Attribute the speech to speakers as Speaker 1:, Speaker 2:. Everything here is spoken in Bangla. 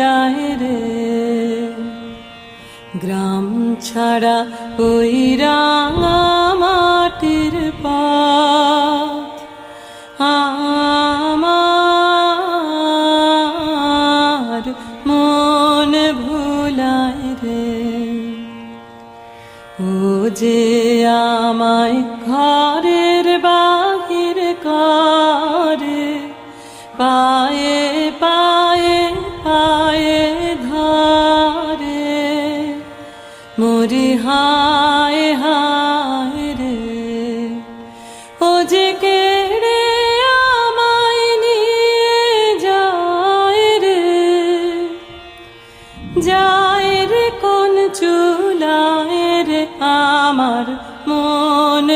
Speaker 1: ভুলায় রে। গ্রাম ছাড়া ওই রাঙা মাটির পথ আমার মন ভুলায় রে। ও যে আমায় ঘরের বাহির করে, পায়ে পায়ে পায়ে ধরে, মরি হায় হায় রে। ও যে কেড়ে আমায় নিয়ে যায় রে, যায় রে কোন চুলায় রে, আমার মন